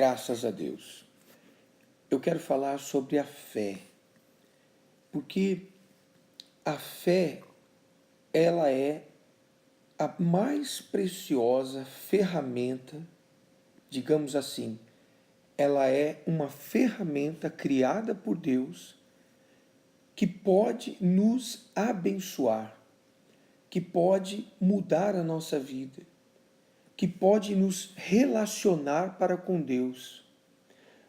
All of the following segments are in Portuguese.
Graças a Deus. Eu quero falar sobre a fé, porque a fé, ela é a mais preciosa ferramenta, digamos assim, ela é uma ferramenta criada por Deus que pode nos abençoar, que pode mudar a nossa vida, que pode nos relacionar para com Deus.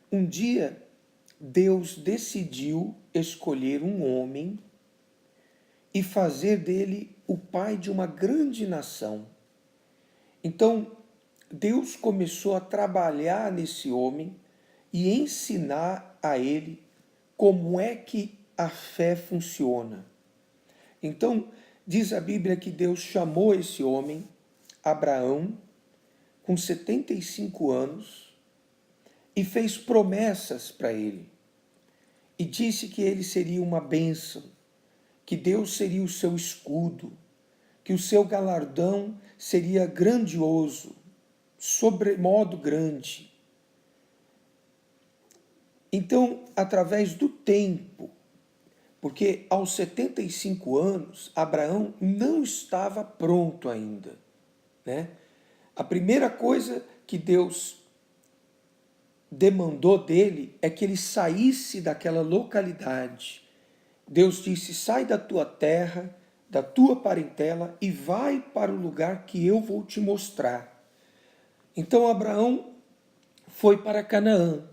Um dia, Deus decidiu escolher um homem e fazer dele o pai de uma grande nação. Então, Deus começou a trabalhar nesse homem e ensinar a ele como é que a fé funciona. Então, diz a Bíblia que Deus chamou esse homem, Abraão, com 75 anos, e fez promessas para ele. E disse que ele seria uma bênção, que Deus seria o seu escudo, que o seu galardão seria grandioso, sobremodo grande. Então, através do tempo, porque aos 75 anos, Abraão não estava pronto ainda, né? A primeira coisa que Deus demandou dele é que ele saísse daquela localidade. Deus disse: sai da tua terra, da tua parentela e vai para o lugar que eu vou te mostrar. Então Abraão foi para Canaã.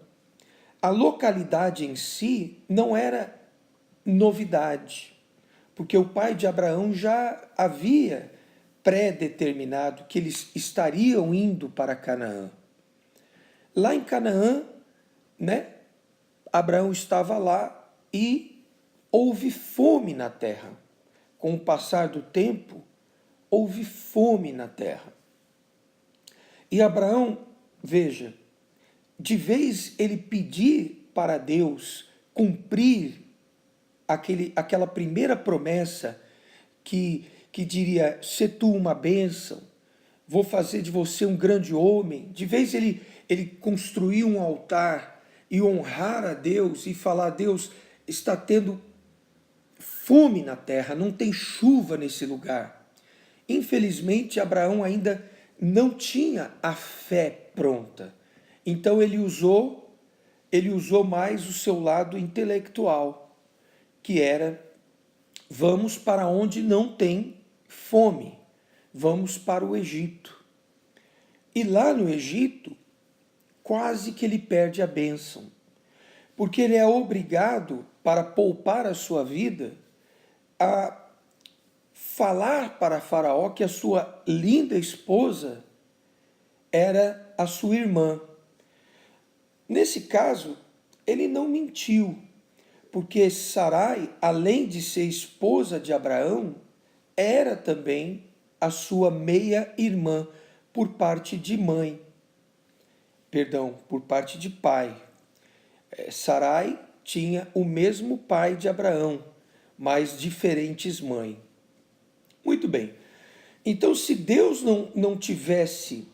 A localidade em si não era novidade, porque o pai de Abraão já havia pré-determinado que eles estariam indo para Canaã. Lá em Canaã, né, Abraão estava lá e houve fome na terra. Com o passar do tempo, houve fome na terra. E Abraão, veja, de vez ele pedir para Deus cumprir aquela primeira promessa que diria: se tu uma bênção, vou fazer de você um grande homem. De vez ele construir um altar e honrar a Deus e falar: Deus, está tendo fome na terra, não tem chuva nesse lugar. Infelizmente, Abraão ainda não tinha a fé pronta. Então ele usou mais o seu lado intelectual, que era: vamos para onde não tem fome, vamos para o Egito. E lá no Egito, quase que ele perde a bênção, porque ele é obrigado, para poupar a sua vida, a falar para Faraó que a sua linda esposa era a sua irmã. Nesse caso, ele não mentiu, porque Sarai, além de ser esposa de Abraão, era também a sua meia-irmã, por parte de mãe. Perdão, por parte de pai. Sarai tinha o mesmo pai de Abraão, mas diferentes mães. Muito bem. Então, se Deus não tivesse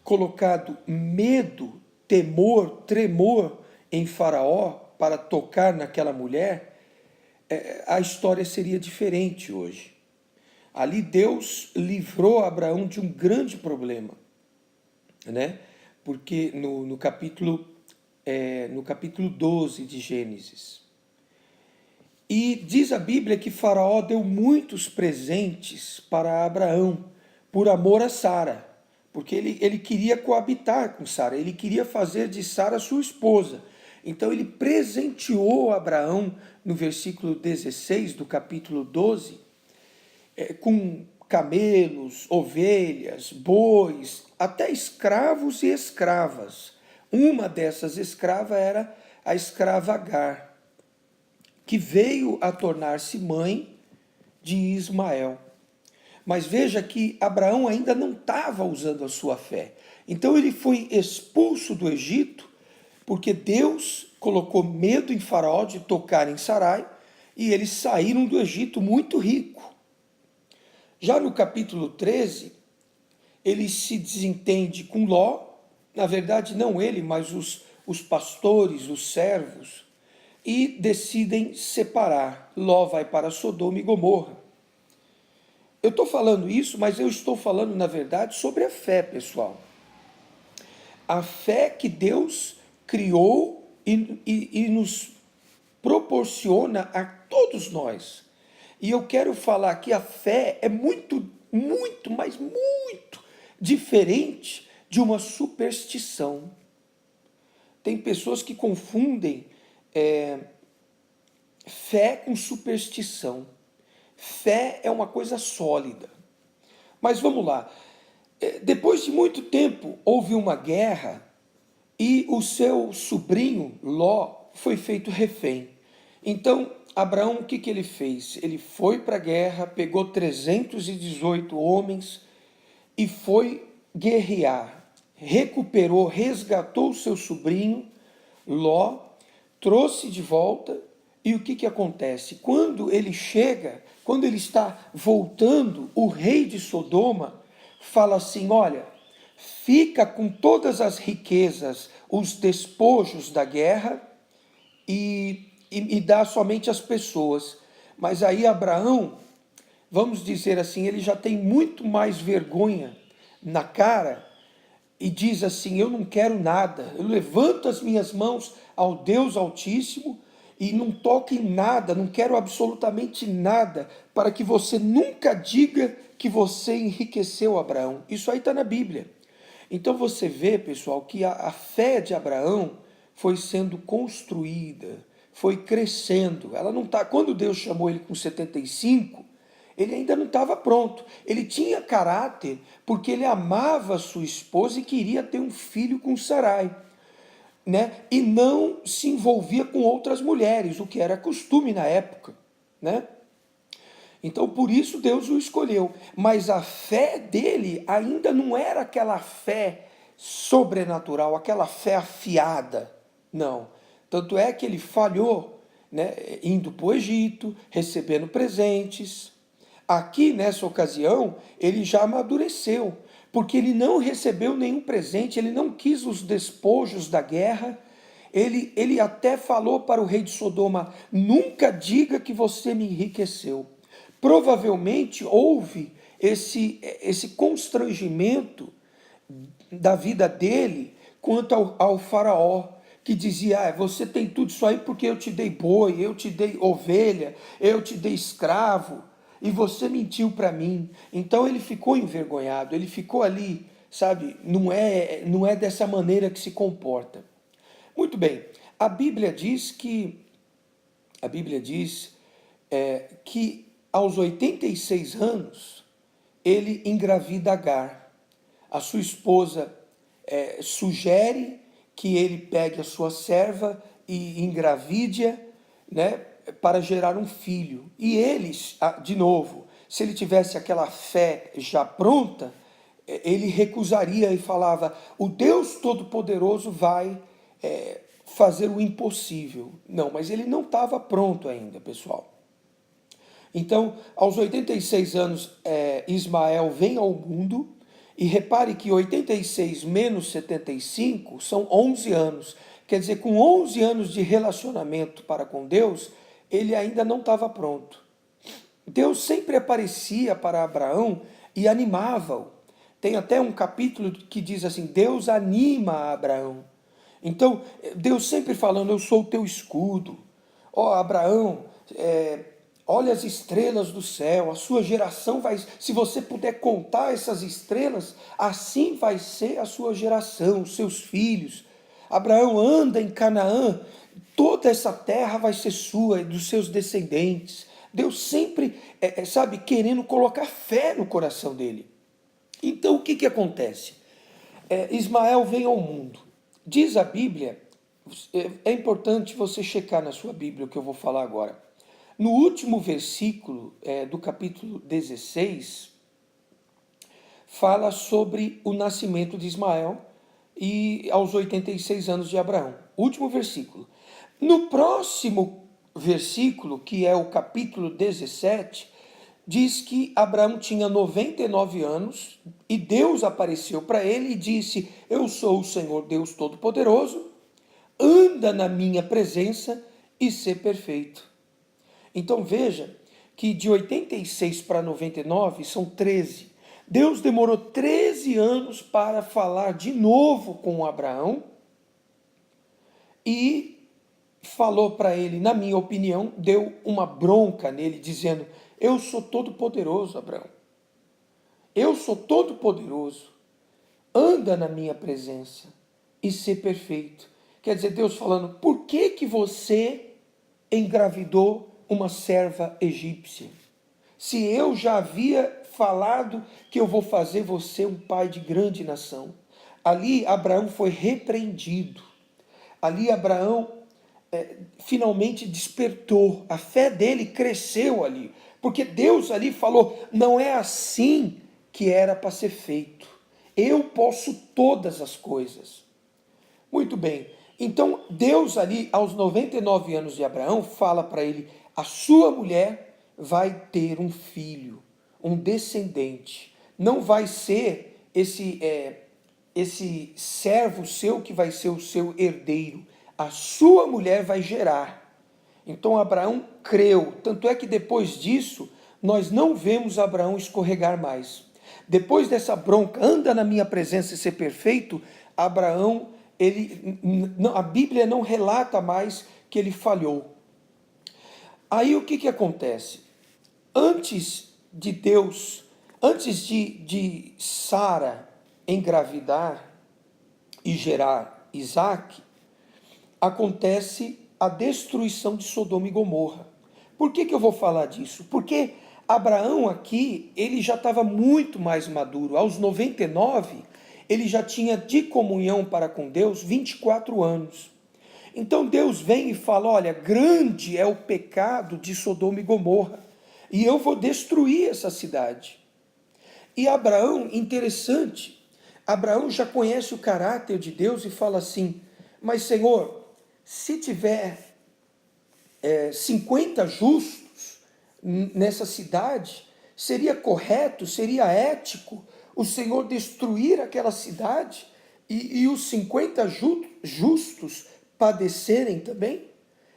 colocado medo, temor, tremor em Faraó para tocar naquela mulher, a história seria diferente hoje. Ali Deus livrou Abraão de um grande problema, né? Porque no capítulo 12 de Gênesis. E diz a Bíblia que Faraó deu muitos presentes para Abraão, por amor a Sara, porque ele queria coabitar com Sara, ele queria fazer de Sara sua esposa. Então ele presenteou Abraão, no versículo 16 do capítulo 12, com camelos, ovelhas, bois, até escravos e escravas. Uma dessas escravas era a escrava Agar, que veio a tornar-se mãe de Ismael. Mas veja que Abraão ainda não estava usando a sua fé. Então ele foi expulso do Egito, porque Deus colocou medo em Faraó de tocar em Sarai, e eles saíram do Egito muito rico. Já no capítulo 13, ele se desentende com Ló, na verdade não ele, mas os pastores, os servos, e decidem separar. Ló vai para Sodoma e Gomorra. Eu estou falando isso, mas eu estou falando, na verdade, sobre a fé, pessoal. A fé que Deus criou e nos proporciona a todos nós. E eu quero falar que a fé é muito, muito, mas muito diferente de uma superstição. Tem pessoas que confundem fé com superstição. Fé é uma coisa sólida. Mas vamos lá. Depois de muito tempo, houve uma guerra e o seu sobrinho, Ló, foi feito refém. Então, Abraão, o que ele fez? Ele foi para a guerra, pegou 318 homens e foi guerrear. Recuperou, resgatou o seu sobrinho, Ló, trouxe de volta. E o que acontece? Quando ele chega, quando ele está voltando, o rei de Sodoma fala assim: olha, fica com todas as riquezas, os despojos da guerra e dá somente às pessoas. Mas aí Abraão, vamos dizer assim, ele já tem muito mais vergonha na cara e diz assim: eu não quero nada, eu levanto as minhas mãos ao Deus Altíssimo e não toco em nada, não quero absolutamente nada, para que você nunca diga que você enriqueceu Abraão. Isso aí está na Bíblia. Então você vê, pessoal, que a fé de Abraão foi sendo construída, foi crescendo. Ela não tá, quando Deus chamou ele com 75, ele ainda não estava pronto. Ele tinha caráter porque ele amava sua esposa e queria ter um filho com Sarai, né? E não se envolvia com outras mulheres, o que era costume na época, né? Então, por isso Deus o escolheu. Mas a fé dele ainda não era aquela fé sobrenatural, aquela fé afiada. Não. Tanto é que ele falhou, né, indo para o Egito, recebendo presentes. Aqui, nessa ocasião, ele já amadureceu, porque ele não recebeu nenhum presente, ele não quis os despojos da guerra. Ele até falou para o rei de Sodoma: nunca diga que você me enriqueceu. Provavelmente houve esse constrangimento da vida dele quanto ao faraó, que dizia: você tem tudo isso aí porque eu te dei boi, eu te dei ovelha, eu te dei escravo, e você mentiu para mim. Então ele ficou envergonhado, ele ficou ali, sabe, não é dessa maneira que se comporta. Muito bem, a Bíblia diz que aos 86 anos, ele engravida Agar. A sua esposa sugere que ele pegue a sua serva e engravide-a, né, para gerar um filho. E eles, de novo, se ele tivesse aquela fé já pronta, ele recusaria e falava: o Deus Todo-Poderoso vai fazer o impossível. Não, mas ele não estava pronto ainda, pessoal. Então, aos 86 anos, Ismael vem ao mundo, e repare que 86 menos 75 são 11 anos. Quer dizer, com 11 anos de relacionamento para com Deus, ele ainda não estava pronto. Deus sempre aparecia para Abraão e animava-o. Tem até um capítulo que diz assim: Deus anima Abraão. Então, Deus sempre falando: eu sou o teu escudo. Ó, Abraão, olha as estrelas do céu, a sua geração vai... Se você puder contar essas estrelas, assim vai ser a sua geração, os seus filhos. Abraão, anda em Canaã, toda essa terra vai ser sua e dos seus descendentes. Deus sempre, sabe, querendo colocar fé no coração dele. Então, o que acontece? Ismael vem ao mundo. Diz a Bíblia, é importante você checar na sua Bíblia o que eu vou falar agora. No último versículo do capítulo 16, fala sobre o nascimento de Ismael e aos 86 anos de Abraão. Último versículo. No próximo versículo, que é o capítulo 17, diz que Abraão tinha 99 anos e Deus apareceu para ele e disse: eu sou o Senhor Deus Todo-Poderoso, anda na minha presença e ser perfeito. Então veja que de 86 para 99 são 13. Deus demorou 13 anos para falar de novo com Abraão e falou para ele, na minha opinião, deu uma bronca nele, dizendo: eu sou todo poderoso, Abraão. Eu sou todo poderoso. Anda na minha presença e ser perfeito. Quer dizer, Deus falando: por que que você engravidou uma serva egípcia? Se eu já havia falado que eu vou fazer você um pai de grande nação. Ali Abraão foi repreendido. Ali Abraão finalmente despertou. A fé dele cresceu ali. Porque Deus ali falou: não é assim que era para ser feito. Eu posso todas as coisas. Muito bem. Então Deus ali, aos 99 anos de Abraão, fala para ele: a sua mulher vai ter um filho, um descendente. Não vai ser esse servo seu que vai ser o seu herdeiro. A sua mulher vai gerar. Então Abraão creu. Tanto é que depois disso, nós não vemos Abraão escorregar mais. Depois dessa bronca, anda na minha presença e ser perfeito, Abraão, a Bíblia não relata mais que ele falhou. Aí o que acontece? Antes de Deus, antes de Sara engravidar e gerar Isaac, acontece a destruição de Sodoma e Gomorra. Por que eu vou falar disso? Porque Abraão aqui, ele já estava muito mais maduro. Aos 99, ele já tinha de comunhão para com Deus 24 anos. Então Deus vem e fala: olha, grande é o pecado de Sodoma e Gomorra, e eu vou destruir essa cidade. E Abraão, interessante, Abraão já conhece o caráter de Deus e fala assim: mas Senhor, se tiver 50 justos nessa cidade, seria correto, seria ético o Senhor destruir aquela cidade e os 50 justos padecerem também?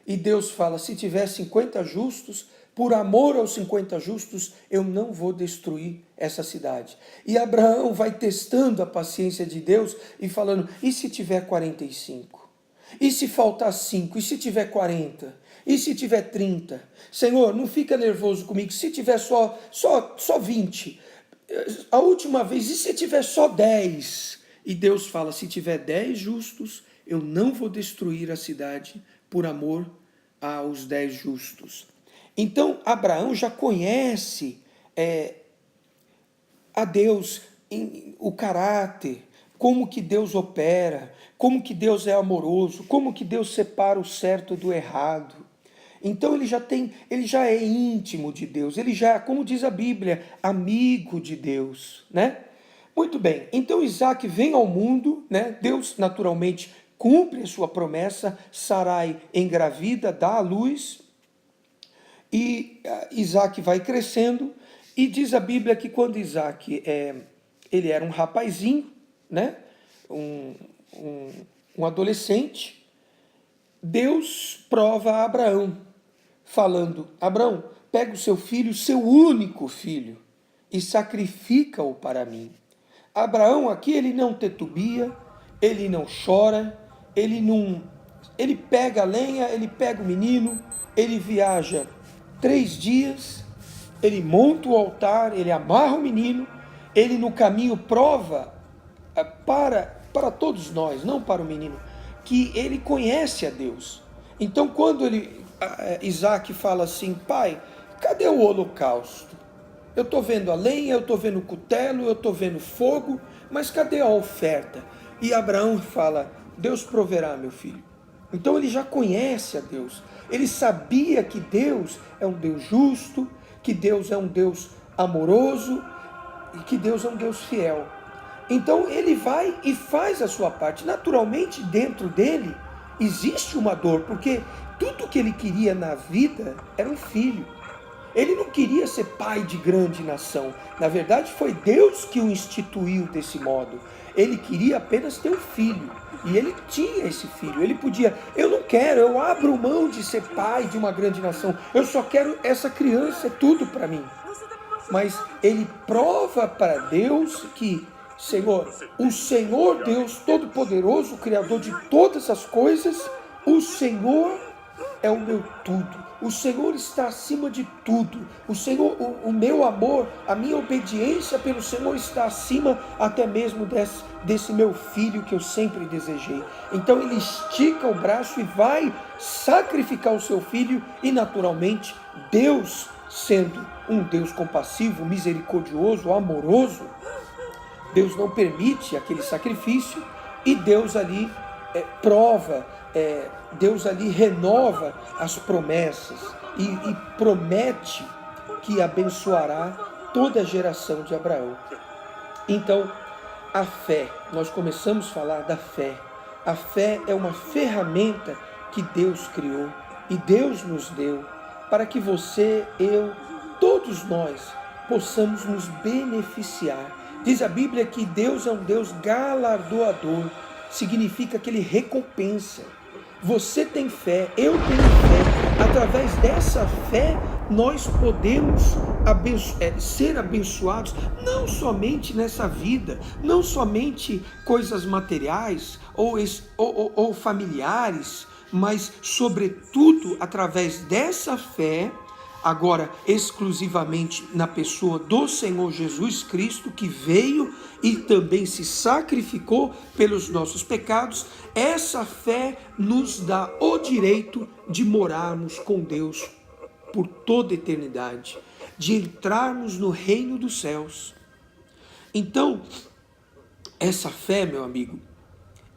E Deus fala: se tiver 50 justos, por amor aos 50 justos, eu não vou destruir essa cidade. E Abraão vai testando a paciência de Deus e falando: e se tiver 45? E se faltar 5? E se tiver 40? E se tiver 30? Senhor, não fica nervoso comigo. Se tiver só 20? A última vez, e se tiver só 10? E Deus fala: se tiver 10 justos, eu não vou destruir a cidade por amor aos 10 justos. Então, Abraão já conhece a Deus, o caráter, como que Deus opera, como que Deus é amoroso, como que Deus separa o certo do errado. Então ele já é íntimo de Deus, ele já, como diz a Bíblia, amigo de Deus, né? Muito bem, então Isaac vem ao mundo, né? Deus naturalmente cumpre a sua promessa, Sarai engravida, dá à luz, e Isaac vai crescendo, e diz a Bíblia que quando Isaac ele era um rapazinho, né? um adolescente, Deus prova a Abraão, falando: Abraão, pega o seu filho, seu único filho, e sacrifica-o para mim. Abraão aqui, ele não titubia, ele não chora, ele pega a lenha, ele pega o menino, ele viaja 3 dias, ele monta o altar, ele amarra o menino, ele no caminho prova para todos nós, não para o menino, que ele conhece a Deus. Então quando Isaac fala assim: pai, cadê o holocausto? Eu estou vendo a lenha, eu estou vendo o cutelo, eu estou vendo fogo, mas cadê a oferta? E Abraão fala: Deus proverá, meu filho. Então ele já conhece a Deus, ele sabia que Deus é um Deus justo, que Deus é um Deus amoroso e que Deus é um Deus fiel. Então ele vai e faz a sua parte. Naturalmente, dentro dele existe uma dor, porque tudo que ele queria na vida era um filho. Ele não queria ser pai de grande nação. Na verdade, foi Deus que o instituiu desse modo. Ele queria apenas ter um filho. E ele tinha esse filho. Ele podia, eu não quero, eu abro mão de ser pai de uma grande nação. Eu só quero essa criança, é tudo para mim. Mas ele prova para Deus que, Senhor, o Senhor Deus Todo-Poderoso, o Criador de todas as coisas, o Senhor é o meu tudo. O Senhor está acima de tudo. O Senhor, o meu amor, a minha obediência pelo Senhor está acima até mesmo desse meu filho que eu sempre desejei. Então ele estica o braço e vai sacrificar o seu filho e naturalmente Deus, sendo um Deus compassivo, misericordioso, amoroso, Deus não permite aquele sacrifício e Deus ali prova, Deus ali renova as promessas e promete que abençoará toda a geração de Abraão. Então, a fé, nós começamos a falar da fé. A fé é uma ferramenta que Deus criou e Deus nos deu para que você, eu, todos nós possamos nos beneficiar. Diz a Bíblia que Deus é um Deus galardoador, significa que Ele recompensa. Você tem fé, eu tenho fé. Através dessa fé, nós podemos ser abençoados, não somente nessa vida, não somente coisas materiais ou familiares, mas sobretudo através dessa fé, agora exclusivamente na pessoa do Senhor Jesus Cristo, que veio e também se sacrificou pelos nossos pecados. Essa fé nos dá o direito de morarmos com Deus por toda a eternidade, de entrarmos no reino dos céus. Então, essa fé, meu amigo,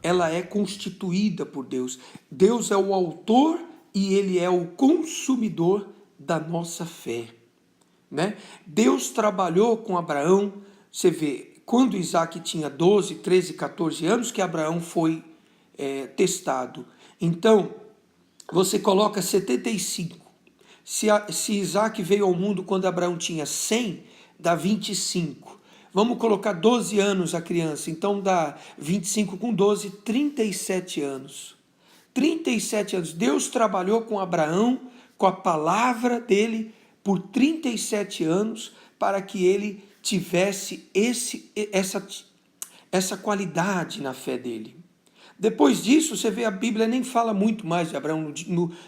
ela é constituída por Deus. Deus é o autor e Ele é o consumidor da nossa fé, né? Deus trabalhou com Abraão. Você vê, quando Isaac tinha 12, 13, 14 anos, que Abraão foi testado. Então, você coloca 75. Se Isaac veio ao mundo quando Abraão tinha 100, dá 25. Vamos colocar 12 anos a criança, então dá 25 com 12, 37 anos. 37 anos. Deus trabalhou com Abraão, com a palavra dele, por 37 anos, para que ele tivesse essa qualidade na fé dele. Depois disso, você vê, a Bíblia nem fala muito mais de Abraão.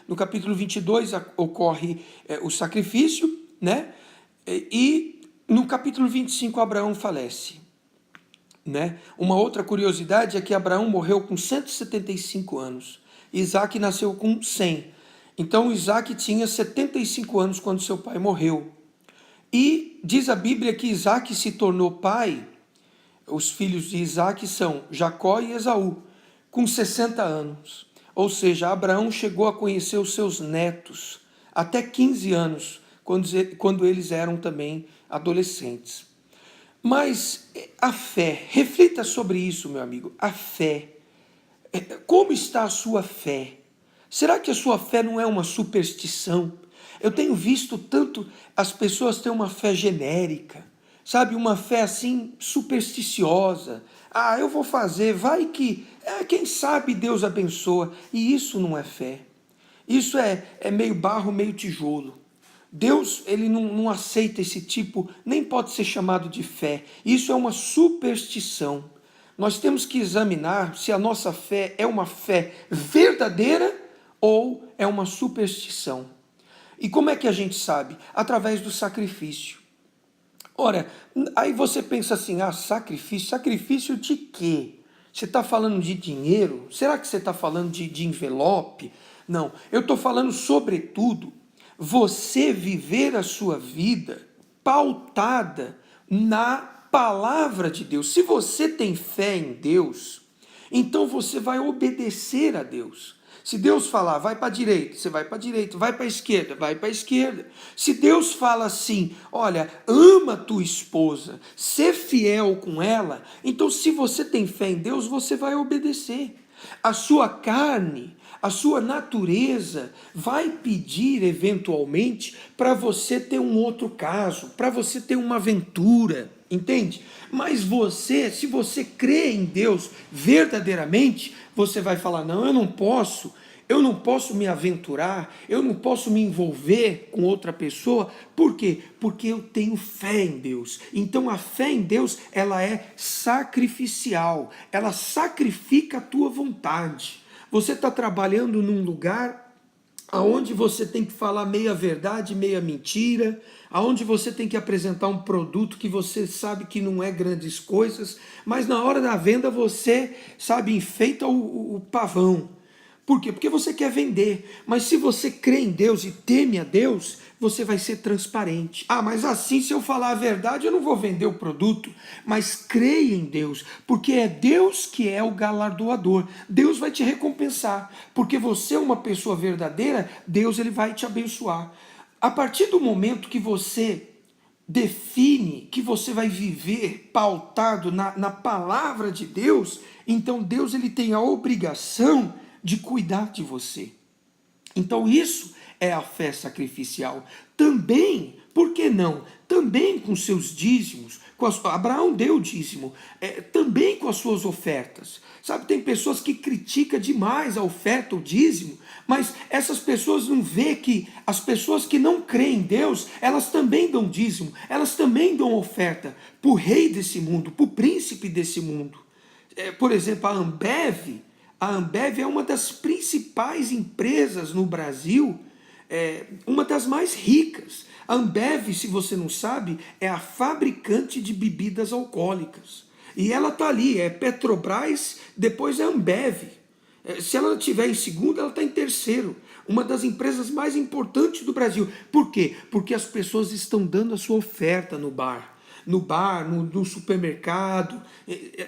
No capítulo 22 ocorre o sacrifício, né? E no capítulo 25 Abraão falece, né? Uma outra curiosidade é que Abraão morreu com 175 anos. Isaac nasceu com 100. Então Isaac tinha 75 anos quando seu pai morreu. E diz a Bíblia que Isaac se tornou pai. Os filhos de Isaac são Jacó e Esaú, com 60 anos. Ou seja, Abraão chegou a conhecer os seus netos até 15 anos, quando eles eram também adolescentes. Mas a fé, reflita sobre isso, meu amigo, a fé. Como está a sua fé? Será que a sua fé não é uma superstição? Eu tenho visto tanto as pessoas terem uma fé genérica, sabe, uma fé assim supersticiosa. Ah, eu vou fazer, vai que, quem sabe Deus abençoa. E isso não é fé. Isso é meio barro, meio tijolo. Deus, ele não aceita esse tipo, nem pode ser chamado de fé. Isso é uma superstição. Nós temos que examinar se a nossa fé é uma fé verdadeira ou é uma superstição. E como é que a gente sabe? Através do sacrifício. Ora, aí você pensa assim, sacrifício? Sacrifício de quê? Você está falando de dinheiro? Será que você está falando de envelope? Não, eu estou falando sobretudo você viver a sua vida pautada na palavra de Deus. Se você tem fé em Deus, então você vai obedecer a Deus. Se Deus falar, vai para a direita, você vai para a direita, vai para a esquerda, vai para a esquerda. Se Deus fala assim, olha, ama tua esposa, ser fiel com ela, então se você tem fé em Deus, você vai obedecer. A sua carne, a sua natureza vai pedir eventualmente para você ter um outro caso, para você ter uma aventura, entende? Mas você, se você crê em Deus verdadeiramente, você vai falar: não, eu não posso me aventurar, eu não posso me envolver com outra pessoa. Por quê? Porque eu tenho fé em Deus. Então a fé em Deus, ela é sacrificial, ela sacrifica a tua vontade. Você está trabalhando num lugar aonde você tem que falar meia verdade, meia mentira, aonde você tem que apresentar um produto que você sabe que não é grandes coisas, mas na hora da venda você, sabe, enfeita o pavão. Por quê? Porque você quer vender. Mas se você crê em Deus e teme a Deus, você vai ser transparente. Ah, mas assim, se eu falar a verdade, eu não vou vender o produto. Mas creia em Deus, porque é Deus que é o galardoador. Deus vai te recompensar, porque você é uma pessoa verdadeira, Deus ele vai te abençoar. A partir do momento que você define que você vai viver pautado na palavra de Deus, então Deus ele tem a obrigação de cuidar de você. Então isso é a fé sacrificial. Também, por que não? Também com seus dízimos, Abraão deu dízimo, também com as suas ofertas. Sabe, tem pessoas que criticam demais a oferta, o dízimo, mas essas pessoas não vê que as pessoas que não creem em Deus, elas também dão dízimo, elas também dão oferta para o rei desse mundo, para o príncipe desse mundo. Por exemplo, a Ambev é uma das principais empresas no Brasil, uma das mais ricas. A Ambev, se você não sabe, é a fabricante de bebidas alcoólicas. E ela está ali, é Petrobras, depois é Ambev. Se ela estiver em segundo, ela está em terceiro. Uma das empresas mais importantes do Brasil. Por quê? Porque as pessoas estão dando a sua oferta no bar, no supermercado,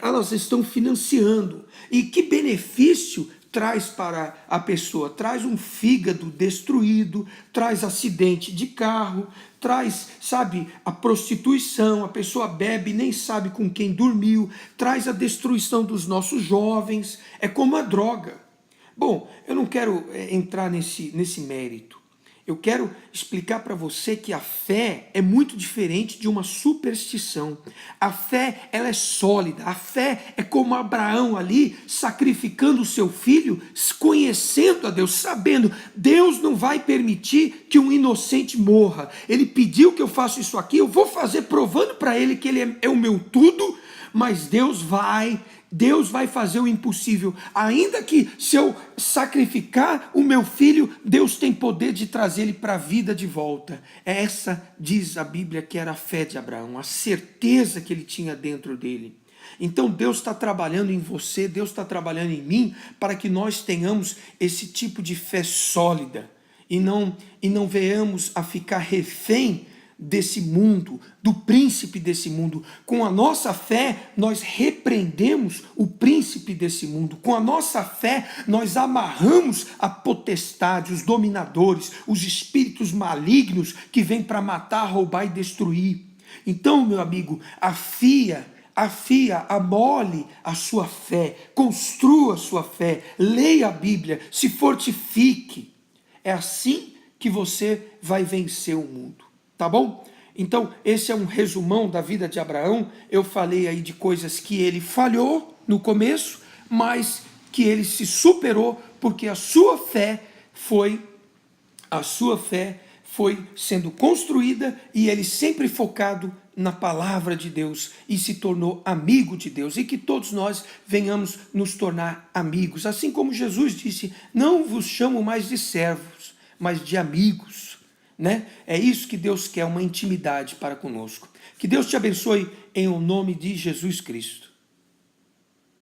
elas estão financiando. E que benefício traz para a pessoa? Traz um fígado destruído, traz acidente de carro, traz, sabe, a prostituição, a pessoa bebe e nem sabe com quem dormiu, traz a destruição dos nossos jovens, é como a droga. Bom, eu não quero entrar nesse mérito. Eu quero explicar para você que a fé é muito diferente de uma superstição. A fé, ela é sólida. A fé é como Abraão ali, sacrificando o seu filho, conhecendo a Deus, sabendo, Deus não vai permitir que um inocente morra. Ele pediu que eu faça isso aqui, eu vou fazer provando para ele que ele é o meu tudo, mas Deus vai fazer o impossível. Ainda que se eu sacrificar o meu filho, Deus tem poder de trazer ele para a vida de volta. Essa, diz a Bíblia, que era a fé de Abraão, a certeza que ele tinha dentro dele. Então Deus está trabalhando em você, Deus está trabalhando em mim, para que nós tenhamos esse tipo de fé sólida e não venhamos a ficar refém desse mundo, do príncipe desse mundo. Com a nossa fé, nós repreendemos o príncipe desse mundo. Com a nossa fé, nós amarramos a potestade, os dominadores, os espíritos malignos que vêm para matar, roubar e destruir. Então, meu amigo, amole a sua fé, construa a sua fé, leia a Bíblia, se fortifique. É assim que você vai vencer o mundo. Tá bom? Então, esse é um resumão da vida de Abraão. Eu falei aí de coisas que ele falhou no começo, mas que ele se superou, porque a sua fé foi sendo construída e ele sempre focado na palavra de Deus e se tornou amigo de Deus. E que todos nós venhamos nos tornar amigos. Assim como Jesus disse, não vos chamo mais de servos, mas de amigos. Né? É isso que Deus quer, uma intimidade para conosco. Que Deus te abençoe em o nome de Jesus Cristo.